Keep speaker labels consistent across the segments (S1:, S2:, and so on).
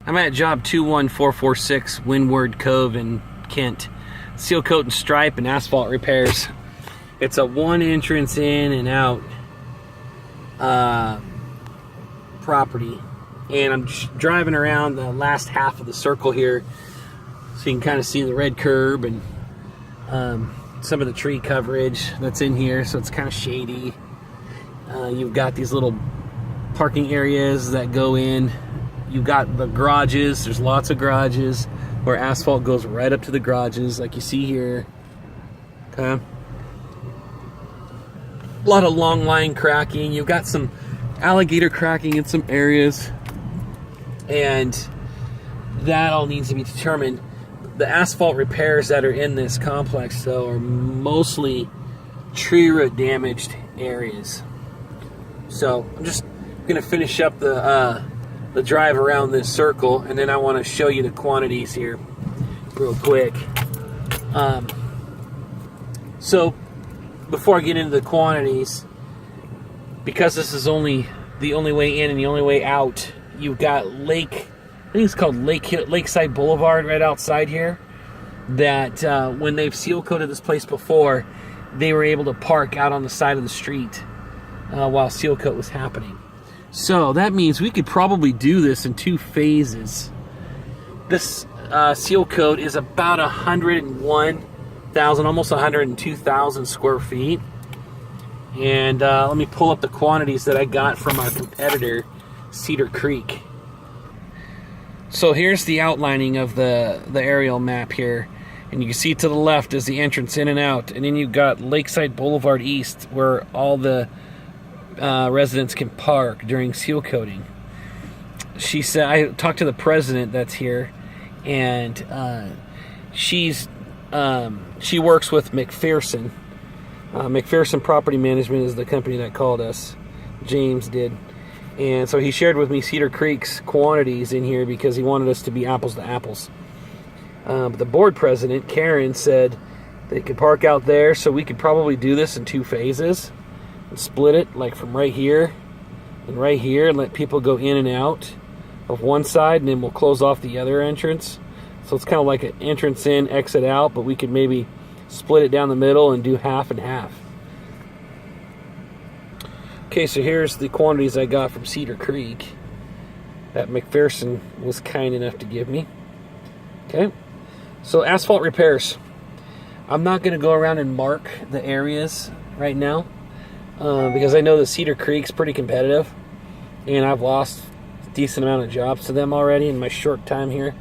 S1: I'm at job 21446 Windward Cove in Kent. Seal coat and stripe and asphalt repairs. It's a one entrance in and out property. And I'm just driving around the last half of the circle here so you can kind of see the red curb and some of the tree coverage that's in here, so it's kind of shady. You've got these little parking areas that go in. You've got the garages. There's lots of garages where asphalt goes right up to the garages, like you see here. Okay. A lot of long line cracking. You've got some alligator cracking in some areas, and that all needs to be determined. The asphalt repairs that are in this complex, though, are mostly tree root damaged areas. So I'm just going to finish up the drive around this circle, and then I want to show you the quantities here real quick. So before I get into the quantities, because this is only the only way in and the only way out, you've got I think it's called Lakeside Boulevard right outside here, that when they've seal coated this place before, they were able to park out on the side of the street while seal coat was happening. So that means we could probably do this in 2 phases. This seal coat is about 101,000, almost 102,000 square feet. And let me pull up the quantities that I got from our competitor, Cedar Creek. So here's the outlining of the aerial map here. And you can see to the left is the entrance in and out. And then you've got Lakeside Boulevard East, where all the residents can park during seal coating. She said, I talked to the president that's here, and she works with McPherson. McPherson Property Management is the company that called us. James did. And so he shared with me Cedar Creek's quantities in here because he wanted us to be apples to apples. But the board president, Karen, said they could park out there, so we could probably do this in 2 phases and split it like from right here and right here and let people go in and out of one side, and then we'll close off the other entrance. So it's kind of like an entrance in, exit out, but we could maybe split it down the middle and do half and half. Okay, so here's the quantities I got from Cedar Creek that McPherson was kind enough to give me. Okay, so asphalt repairs. I'm not going to go around and mark the areas right now because I know that Cedar Creek's pretty competitive, and I've lost a decent amount of jobs to them already in my short time here.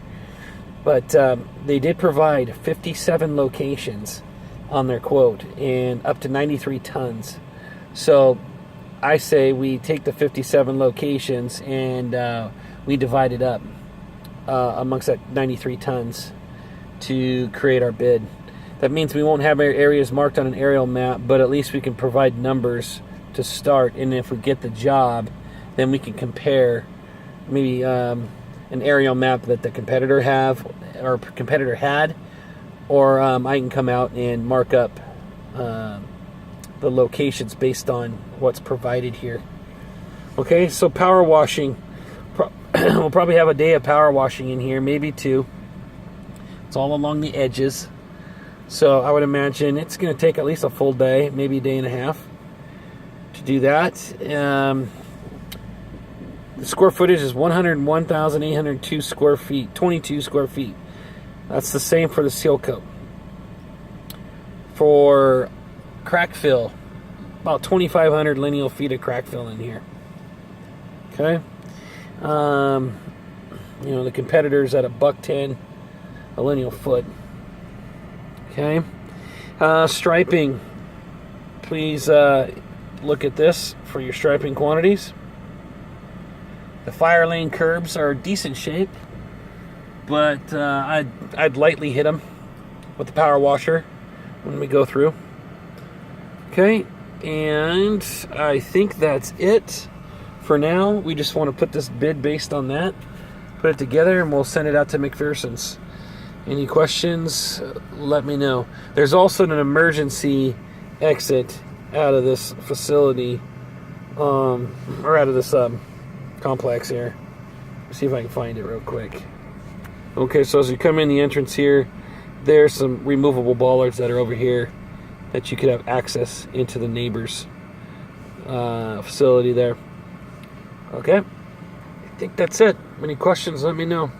S1: But they did provide 57 locations on their quote and up to 93 tons. So I say we take the 57 locations and we divide it up amongst that 93 tons to create our bid. That means we won't have our areas marked on an aerial map, but at least we can provide numbers to start. And if we get the job, then we can compare maybe an aerial map that the competitor had, or I can come out and mark up the locations based on what's provided here. Okay, so power washing. We'll probably have a day of power washing in here, maybe 2. It's all along the edges. So I would imagine it's going to take at least a full day, maybe a day and a half to do that. The square footage is 101,802 square feet, 22 square feet. That's the same for the seal coat. For crack fill, about 2,500 lineal feet of crack fill in here. Okay. The competitor's at $1.10 a lineal foot. Okay. Striping. Please look at this for your striping quantities. The fire lane curbs are decent shape, but I'd lightly hit them with the power washer when we go through. Okay, and I think that's it for now. We just want to put this bid based on that, put it together, and we'll send it out to McPherson's. Any questions, let me know. There's also an emergency exit out of this facility, or out of this complex here. see if I can find it real quick. Okay, so as you come in the entrance here, there's some removable bollards that are over here that you could have access into the neighbor's facility there. Okay, I think that's it. Any questions, let me know.